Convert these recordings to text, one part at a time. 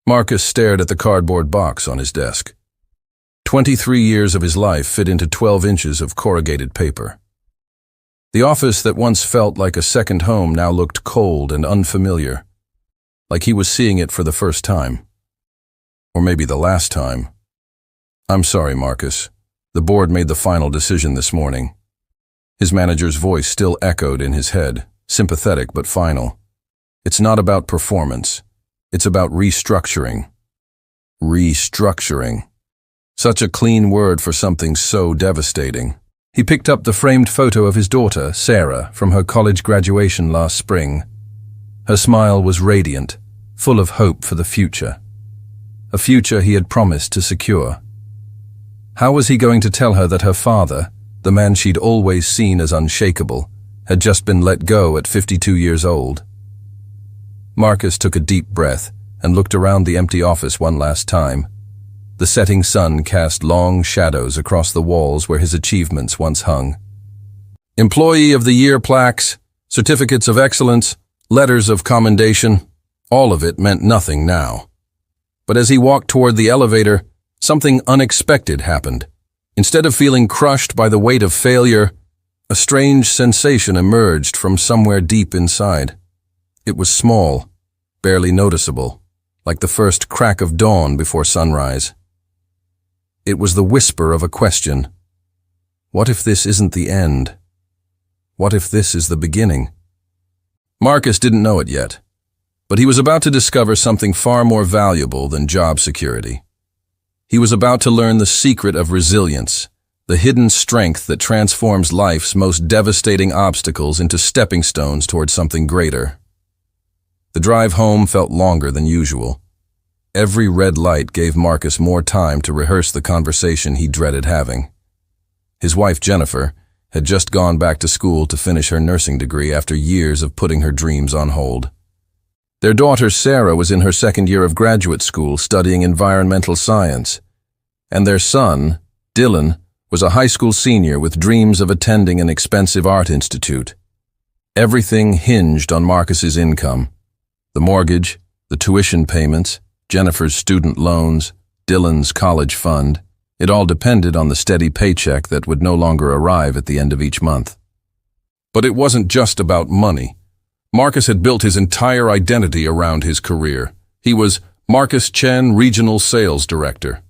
Marcus stared at the cardboard box on his desk. 23 years of his life fit into 12 inches of corrugated paper. The office that once felt like a second home now looked cold and unfamiliar, like he was seeing it for the first time. Or maybe the last time. "I'm sorry, Marcus. The board made the final decision this morning." His manager's voice still echoed in his head, sympathetic but final. "It's not about performance. It's about restructuring." Restructuring. Such a clean word for something so devastating. He picked up the framed photo of his daughter, Sarah, from her college graduation last spring. Her smile was radiant, full of hope for the future. A future he had promised to secure. How was he going to tell her that her father, the man she'd always seen as unshakable, had just been let go at 52 years old? Marcus took a deep breath and looked around the empty office one last time. The setting sun cast long shadows across the walls where his achievements once hung. Employee of the Year plaques, certificates of excellence, letters of commendation, all of it meant nothing now. But as he walked toward the elevator, something unexpected happened. Instead of feeling crushed by the weight of failure, a strange sensation emerged from somewhere deep inside. It was small, barely noticeable, like the first crack of dawn before sunrise. It was the whisper of a question. What if this isn't the end? What if this is the beginning? Marcus didn't know it yet, but he was about to discover something far more valuable than job security. He was about to learn the secret of resilience, the hidden strength that transforms life's most devastating obstacles into stepping stones towards something greater. The drive home felt longer than usual. Every red light gave Marcus more time to rehearse the conversation he dreaded having. His wife, Jennifer, had just gone back to school to finish her nursing degree after years of putting her dreams on hold. Their daughter, Sarah, was in her second year of graduate school studying environmental science. And their son, Dylan, was a high school senior with dreams of attending an expensive art institute. Everything hinged on Marcus's income. The mortgage, the tuition payments, Jennifer's student loans, Dylan's college fund. It all depended on the steady paycheck that would no longer arrive at the end of each month. But it wasn't just about money. Marcus had built his entire identity around his career. He was Marcus Chen, Regional Sales Director.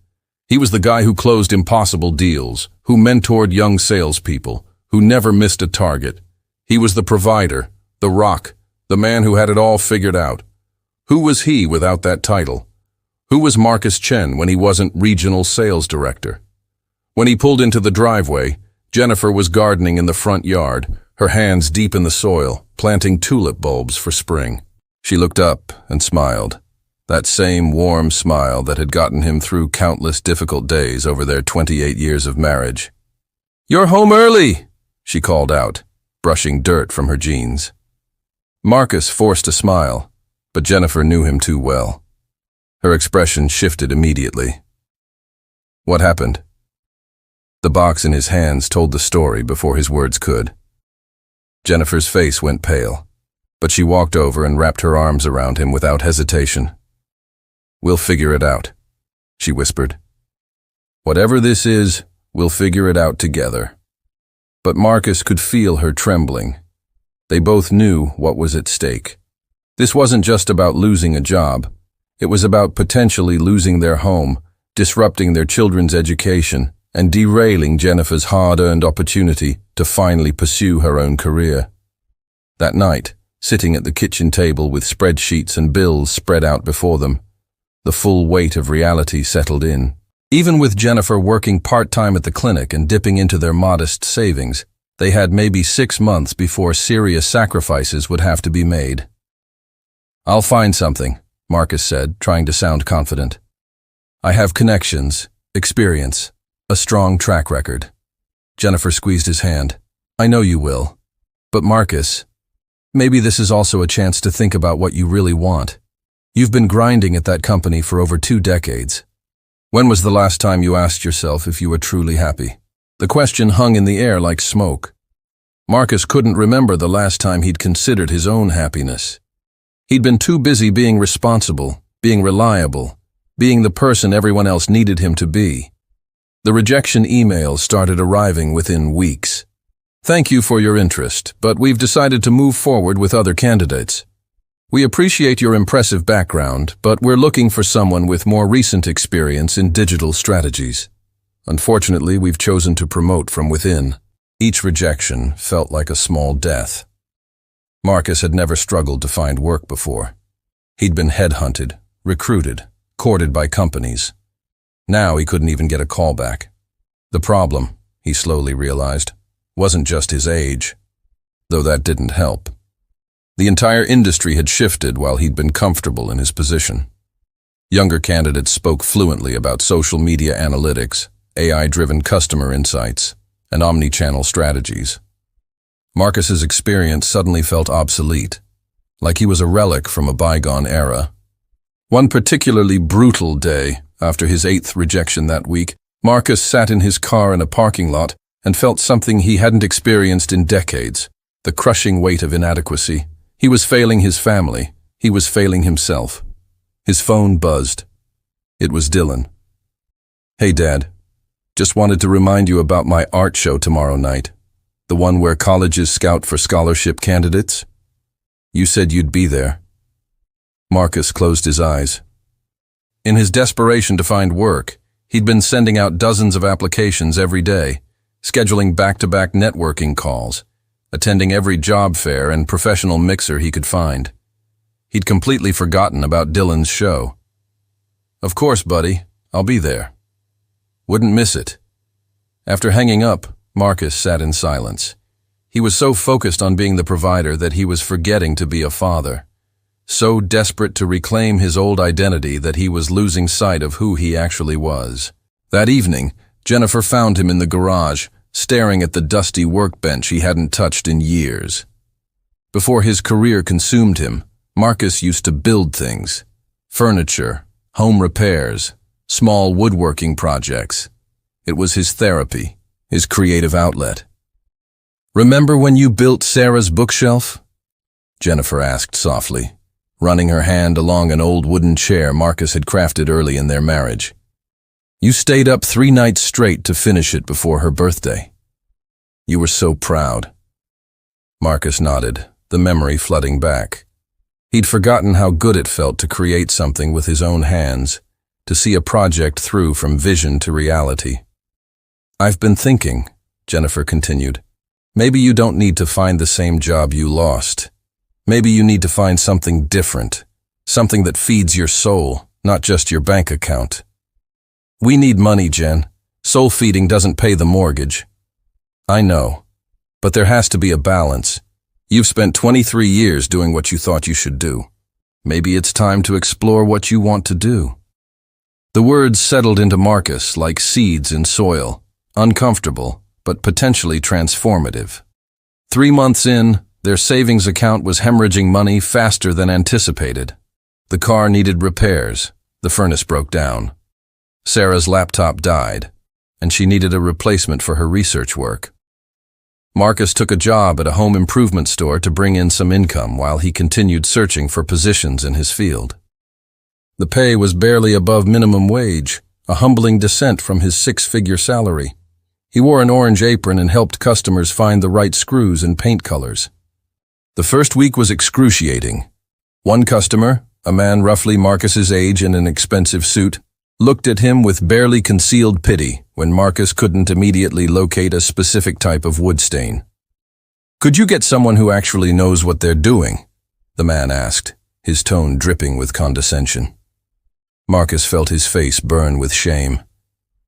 He was the guy who closed impossible deals, who mentored young salespeople, who never missed a target. He was the provider, the rock, the man who had it all figured out. Who was he without that title? Who was Marcus Chen when he wasn't Regional Sales Director? When he pulled into the driveway, Jennifer was gardening in the front yard, her hands deep in the soil, planting tulip bulbs for spring. She looked up and smiled, that same warm smile that had gotten him through countless difficult days over their 28 years of marriage. "You're home early," she called out, brushing dirt from her jeans. Marcus forced a smile, but Jennifer knew him too well. Her expression shifted immediately. What happened? The box in his hands told the story before his words could. Jennifer's face went pale, but she walked over and wrapped her arms around him without hesitation. "We'll figure it out," she whispered. "Whatever this is, we'll figure it out together." But Marcus could feel her trembling. They both knew what was at stake. This wasn't just about losing a job. It was about potentially losing their home, disrupting their children's education, and derailing Jennifer's hard-earned opportunity to finally pursue her own career. That night, sitting at the kitchen table with spreadsheets and bills spread out before them, the full weight of reality settled in. Even with Jennifer working part-time at the clinic and dipping into their modest savings, they had maybe 6 months before serious sacrifices would have to be made. "I'll find something," Marcus said, trying to sound confident. "I have connections, experience, a strong track record." Jennifer squeezed his hand. "I know you will. But Marcus, maybe this is also a chance to think about what you really want. You've been grinding at that company for over 2 decades. When was the last time you asked yourself if you were truly happy?" The question hung in the air like smoke. Marcus couldn't remember the last time he'd considered his own happiness. He'd been too busy being responsible, being reliable, being the person everyone else needed him to be. The rejection emails started arriving within weeks. Thank you for your interest, but we've decided to move forward with other candidates. We appreciate your impressive background, but we're looking for someone with more recent experience in digital strategies. Unfortunately, we've chosen to promote from within. Each rejection felt like a small death. Marcus had never struggled to find work before. He'd been headhunted, recruited, courted by companies. Now he couldn't even get a call back. The problem, he slowly realized, wasn't just his age, though that didn't help. The entire industry had shifted while he'd been comfortable in his position. Younger candidates spoke fluently about social media analytics, AI-driven customer insights, and omni-channel strategies. Marcus's experience suddenly felt obsolete, like he was a relic from a bygone era. One particularly brutal day, after his 8th rejection that week, Marcus sat in his car in a parking lot and felt something he hadn't experienced in decades, the crushing weight of inadequacy. He was failing his family. He was failing himself. His phone buzzed. It was Dylan. "Hey, Dad. Just wanted to remind you about my art show tomorrow night. The one where colleges scout for scholarship candidates. You said you'd be there." Marcus closed his eyes. In his desperation to find work, he'd been sending out dozens of applications every day, scheduling back-to-back networking calls, attending every job fair and professional mixer he could find. He'd completely forgotten about Dylan's show. "Of course, buddy, I'll be there. Wouldn't miss it." After hanging up, Marcus sat in silence. He was so focused on being the provider that he was forgetting to be a father, so desperate to reclaim his old identity that he was losing sight of who he actually was. That evening, Jennifer found him in the garage, staring at the dusty workbench he hadn't touched in years. Before his career consumed him, Marcus used to build things: furniture, home repairs, small woodworking projects. It was his therapy, his creative outlet. "Remember when you built Sarah's bookshelf?" Jennifer asked softly, running her hand along an old wooden chair Marcus had crafted early in their marriage. "You stayed up 3 nights straight to finish it before her birthday. You were so proud." Marcus nodded, the memory flooding back. He'd forgotten how good it felt to create something with his own hands, to see a project through from vision to reality. "I've been thinking," Jennifer continued, "maybe you don't need to find the same job you lost. Maybe you need to find something different, something that feeds your soul, not just your bank account." "We need money, Jen. Soul feeding doesn't pay the mortgage." "I know, but there has to be a balance. You've spent 23 years doing what you thought you should do. Maybe it's time to explore what you want to do." The words settled into Marcus like seeds in soil, uncomfortable, but potentially transformative. 3 months in, their savings account was hemorrhaging money faster than anticipated. The car needed repairs. The furnace broke down. Sarah's laptop died, and she needed a replacement for her research work. Marcus took a job at a home improvement store to bring in some income while he continued searching for positions in his field. The pay was barely above minimum wage, a humbling descent from his 6-figure salary. He wore an orange apron and helped customers find the right screws and paint colors. The first week was excruciating. One customer, a man roughly Marcus's age in an expensive suit, looked at him with barely concealed pity when Marcus couldn't immediately locate a specific type of wood stain. "Could you get someone who actually knows what they're doing?" the man asked, his tone dripping with condescension. Marcus felt his face burn with shame.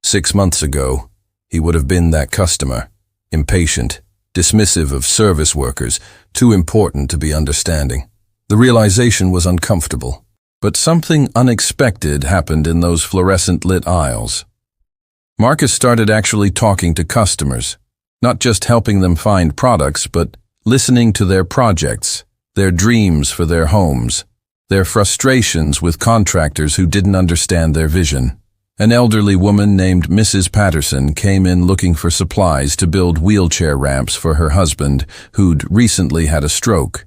6 months ago, he would have been that customer, impatient, dismissive of service workers, too important to be understanding. The realization was uncomfortable. But something unexpected happened in those fluorescent-lit aisles. Marcus started actually talking to customers, not just helping them find products, but listening to their projects, their dreams for their homes, their frustrations with contractors who didn't understand their vision. An elderly woman named Mrs. Patterson came in looking for supplies to build wheelchair ramps for her husband, who'd recently had a stroke.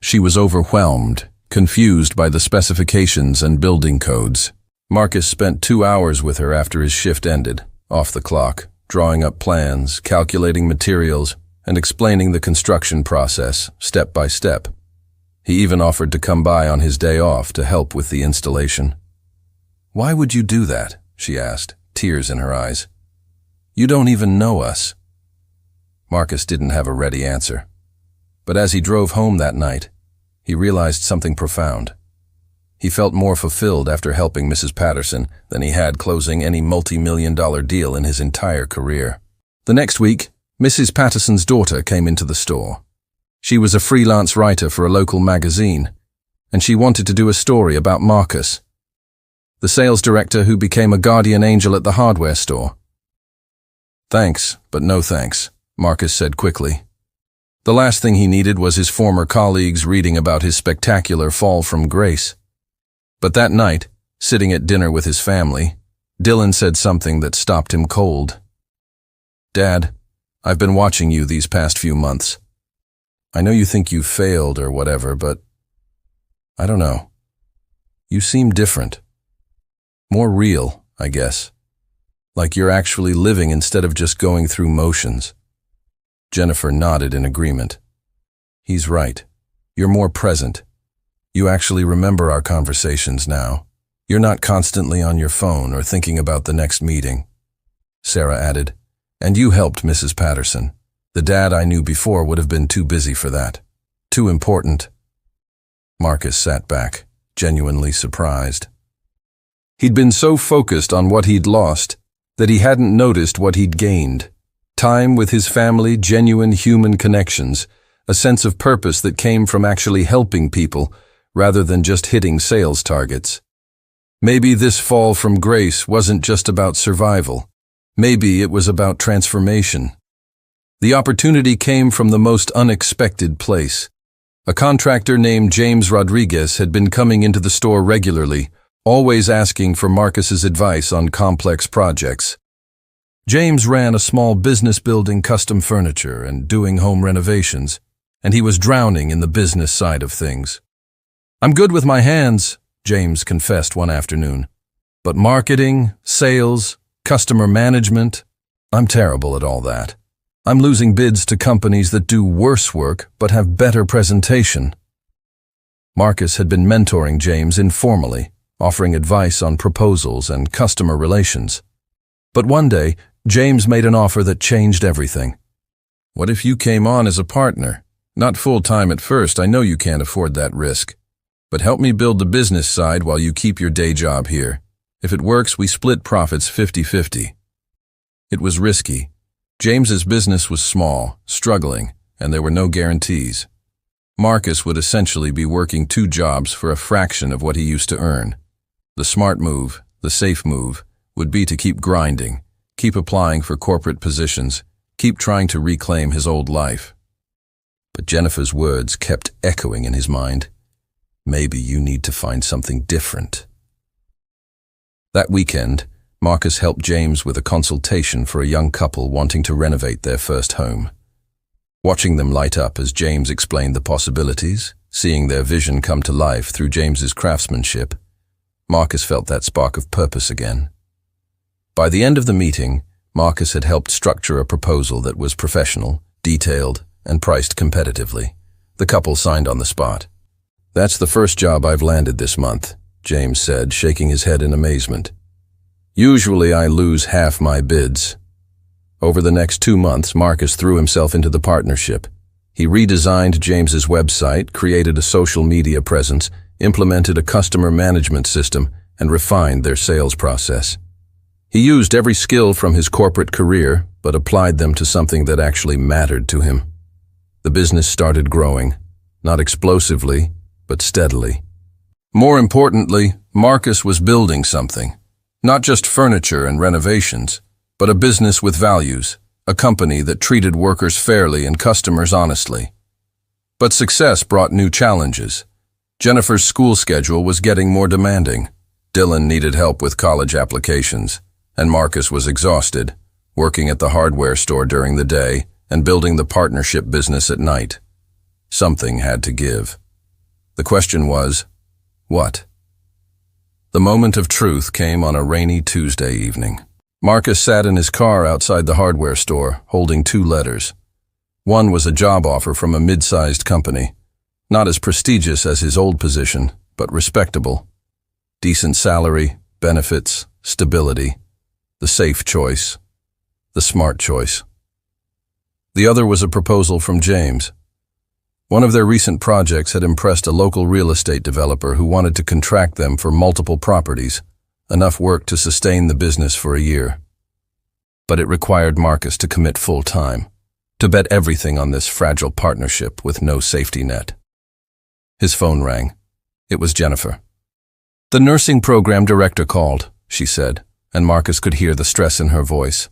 She was overwhelmed, confused by the specifications and building codes. Marcus spent 2 hours with her after his shift ended, off the clock, drawing up plans, calculating materials, and explaining the construction process, step by step. He even offered to come by on his day off to help with the installation. "Why would you do that?" she asked, tears in her eyes. "You don't even know us." Marcus didn't have a ready answer. But as he drove home that night, he realized something profound. He felt more fulfilled after helping Mrs. Patterson than he had closing any multi-million-dollar deal in his entire career. The next week, Mrs. Patterson's daughter came into the store. She was a freelance writer for a local magazine, and she wanted to do a story about Marcus, the sales director who became a guardian angel at the hardware store. "Thanks, but no thanks," Marcus said quickly. The last thing he needed was his former colleagues reading about his spectacular fall from grace. But that night, sitting at dinner with his family, Dylan said something that stopped him cold. "Dad, I've been watching you these past few months. I know you think you've failed or whatever, but I don't know. You seem different. More real, I guess. Like you're actually living instead of just going through motions." Jennifer nodded in agreement. "He's right. You're more present. You actually remember our conversations now. You're not constantly on your phone or thinking about the next meeting." Sarah added, "And you helped Mrs. Patterson. The dad I knew before would have been too busy for that. Too important." Marcus sat back, genuinely surprised. He'd been so focused on what he'd lost that he hadn't noticed what he'd gained. Time with his family, genuine human connections, a sense of purpose that came from actually helping people rather than just hitting sales targets. Maybe this fall from grace wasn't just about survival. Maybe it was about transformation. The opportunity came from the most unexpected place. A contractor named James Rodriguez had been coming into the store regularly, always asking for Marcus's advice on complex projects. James ran a small business building custom furniture and doing home renovations, and he was drowning in the business side of things. "I'm good with my hands," James confessed one afternoon. "But marketing, sales, customer management, I'm terrible at all that. I'm losing bids to companies that do worse work but have better presentation." Marcus had been mentoring James informally, offering advice on proposals and customer relations. But one day, James made an offer that changed everything. "What if you came on as a partner? Not full-time at first, I know you can't afford that risk. But help me build the business side while you keep your day job here. If it works, we split profits 50-50. It was risky. James's business was small, struggling, and there were no guarantees. Marcus would essentially be working 2 jobs for a fraction of what he used to earn. The smart move, the safe move, would be to keep grinding, keep applying for corporate positions, keep trying to reclaim his old life. But Jennifer's words kept echoing in his mind. "Maybe you need to find something different." That weekend, Marcus helped James with a consultation for a young couple wanting to renovate their first home. Watching them light up as James explained the possibilities, seeing their vision come to life through James's craftsmanship, Marcus felt that spark of purpose again. By the end of the meeting, Marcus had helped structure a proposal that was professional, detailed, and priced competitively. The couple signed on the spot. "That's the first job I've landed this month," James said, shaking his head in amazement. "Usually I lose half my bids." Over the next 2 months, Marcus threw himself into the partnership. He redesigned James's website, created a social media presence, implemented a customer management system, and refined their sales process. He used every skill from his corporate career, but applied them to something that actually mattered to him. The business started growing, not explosively, but steadily. More importantly, Marcus was building something. Not just furniture and renovations, but a business with values, a company that treated workers fairly and customers honestly. But success brought new challenges. Jennifer's school schedule was getting more demanding. Dylan needed help with college applications, and Marcus was exhausted, working at the hardware store during the day and building the partnership business at night. Something had to give. The question was, what? The moment of truth came on a rainy Tuesday evening. Marcus sat in his car outside the hardware store, holding 2 letters. One was a job offer from a mid-sized company, not as prestigious as his old position, but respectable. Decent salary, benefits, stability, the safe choice, the smart choice. The other was a proposal from James. One of their recent projects had impressed a local real estate developer who wanted to contract them for multiple properties, enough work to sustain the business for a year. But it required Marcus to commit full time, to bet everything on this fragile partnership with no safety net. His phone rang. It was Jennifer. The nursing program director called, she said, and Marcus could hear the stress in her voice.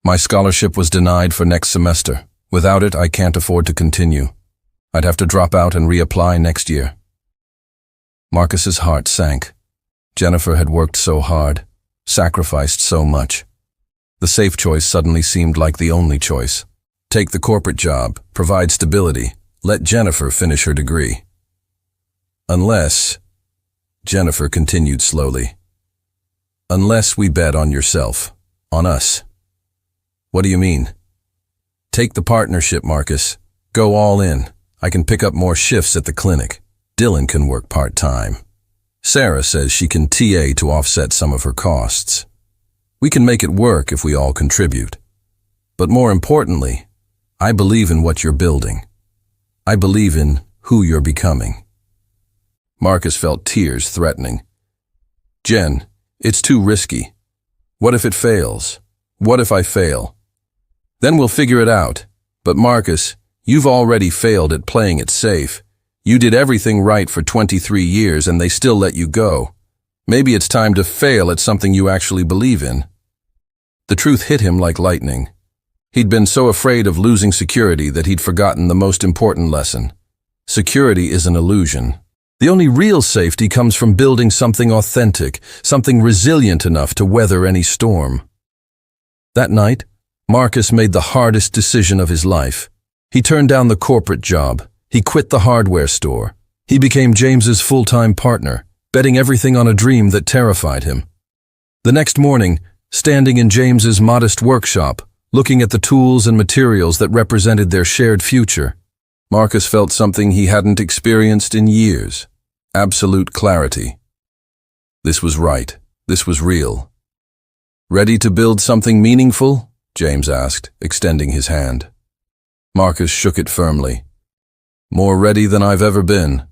My scholarship was denied for next semester. Without it, I can't afford to continue. I'd have to drop out and reapply next year. Marcus's heart sank. Jennifer had worked so hard, sacrificed so much. The safe choice suddenly seemed like the only choice. Take the corporate job, provide stability, let Jennifer finish her degree. Unless, Jennifer continued slowly, unless we bet on yourself, on us. What do you mean? Take the partnership, Marcus. Go all in. I can pick up more shifts at the clinic. Dylan can work part-time. Sarah says she can TA to offset some of her costs. We can make it work if we all contribute. But more importantly, I believe in what you're building. I believe in who you're becoming. Marcus felt tears threatening. Jen, it's too risky. What if it fails? What if I fail? Then we'll figure it out. But Marcus, you've already failed at playing it safe. You did everything right for 23 years and they still let you go. Maybe it's time to fail at something you actually believe in. The truth hit him like lightning. He'd been so afraid of losing security that he'd forgotten the most important lesson. Security is an illusion. The only real safety comes from building something authentic, something resilient enough to weather any storm. That night, Marcus made the hardest decision of his life. He turned down the corporate job. He quit the hardware store. He became James's full-time partner, betting everything on a dream that terrified him. The next morning, standing in James's modest workshop, looking at the tools and materials that represented their shared future, Marcus felt something he hadn't experienced in years. Absolute clarity. This was right. This was real. Ready to build something meaningful? James asked, extending his hand. Marcus shook it firmly. More ready than I've ever been.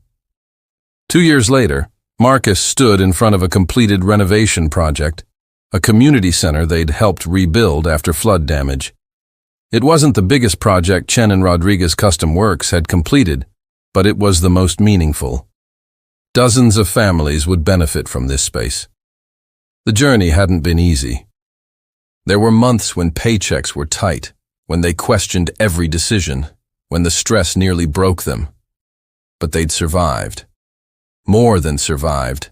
2 years later, Marcus stood in front of a completed renovation project, a community center they'd helped rebuild after flood damage. It wasn't the biggest project Chen and Rodriguez Custom Works had completed, but it was the most meaningful. Dozens of families would benefit from this space. The journey hadn't been easy. There were months when paychecks were tight, when they questioned every decision, when the stress nearly broke them. But they'd survived. More than survived.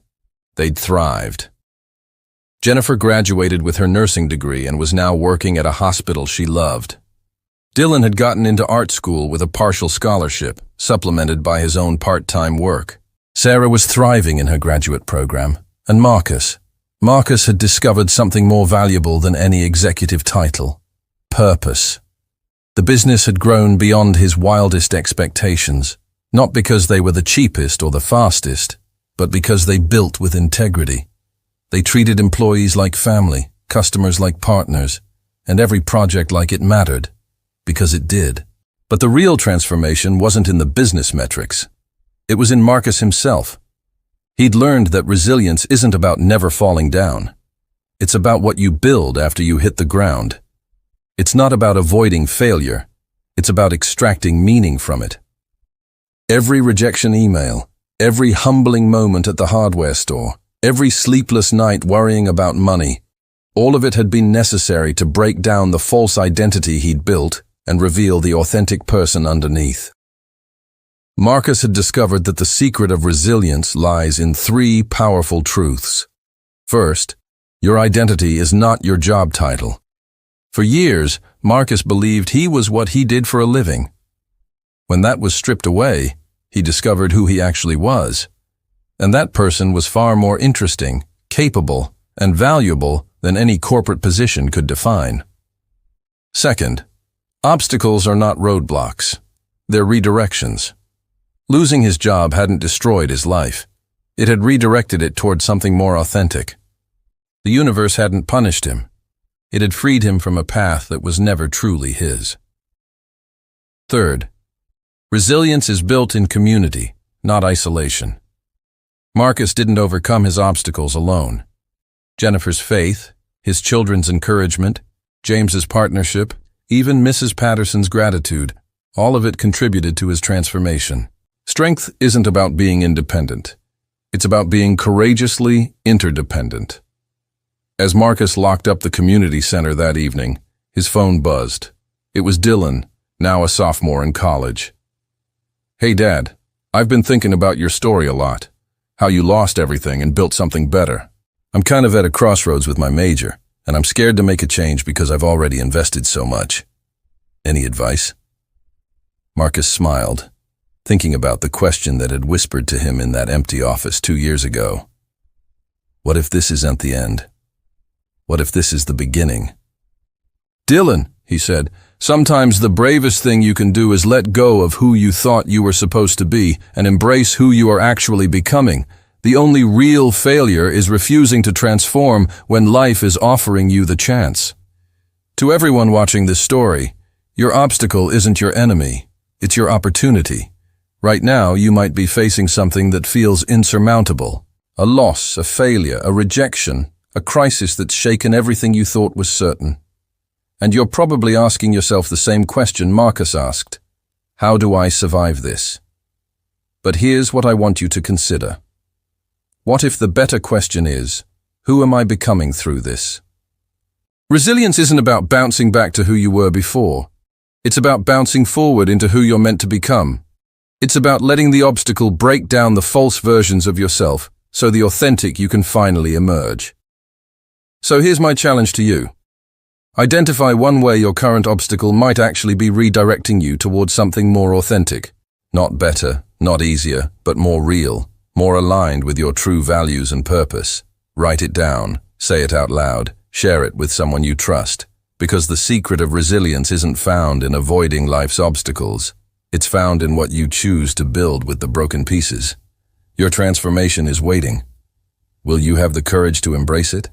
They'd thrived. Jennifer graduated with her nursing degree and was now working at a hospital she loved. Dylan had gotten into art school with a partial scholarship, supplemented by his own part-time work. Sarah was thriving in her graduate program, and Marcus had discovered something more valuable than any executive title: purpose. The business had grown beyond his wildest expectations, not because they were the cheapest or the fastest, but because they built with integrity. They treated employees like family, customers like partners, and every project like it mattered, because it did. But the real transformation wasn't in the business metrics. It was in Marcus himself. He'd learned that resilience isn't about never falling down. It's about what you build after you hit the ground. It's not about avoiding failure. It's about extracting meaning from it. Every rejection email, every humbling moment at the hardware store, every sleepless night worrying about money, all of it had been necessary to break down the false identity he'd built and reveal the authentic person underneath. Marcus had discovered that the secret of resilience lies in 3 powerful truths. First, your identity is not your job title. For years, Marcus believed he was what he did for a living. When that was stripped away, he discovered who he actually was. And that person was far more interesting, capable, and valuable than any corporate position could define. Second, obstacles are not roadblocks. They're redirections. Losing his job hadn't destroyed his life. It had redirected it toward something more authentic. The universe hadn't punished him. It had freed him from a path that was never truly his. Third, resilience is built in community, not isolation. Marcus didn't overcome his obstacles alone. Jennifer's faith, his children's encouragement, James's partnership, even Mrs. Patterson's gratitude, all of it contributed to his transformation. Strength isn't about being independent. It's about being courageously interdependent. As Marcus locked up the community center that evening, his phone buzzed. It was Dylan, now a sophomore in college. "Hey, Dad, I've been thinking about your story a lot. How you lost everything and built something better. I'm kind of at a crossroads with my major, and I'm scared to make a change because I've already invested so much. Any advice?" Marcus smiled, thinking about the question that had whispered to him in that empty office 2 years ago. What if this isn't the end? What if this is the beginning? "Dylan," he said, "sometimes the bravest thing you can do is let go of who you thought you were supposed to be and embrace who you are actually becoming. The only real failure is refusing to transform when life is offering you the chance." To everyone watching this story, your obstacle isn't your enemy, it's your opportunity. Right now, you might be facing something that feels insurmountable. A loss, a failure, a rejection, a crisis that's shaken everything you thought was certain. And you're probably asking yourself the same question Marcus asked. How do I survive this? But here's what I want you to consider. What if the better question is, who am I becoming through this? Resilience isn't about bouncing back to who you were before. It's about bouncing forward into who you're meant to become. It's about letting the obstacle break down the false versions of yourself so the authentic you can finally emerge. So here's my challenge to you. Identify one way your current obstacle might actually be redirecting you towards something more authentic. Not better, not easier, but more real, more aligned with your true values and purpose. Write it down, say it out loud, share it with someone you trust, because the secret of resilience isn't found in avoiding life's obstacles. It's found in what you choose to build with the broken pieces. Your transformation is waiting. Will you have the courage to embrace it?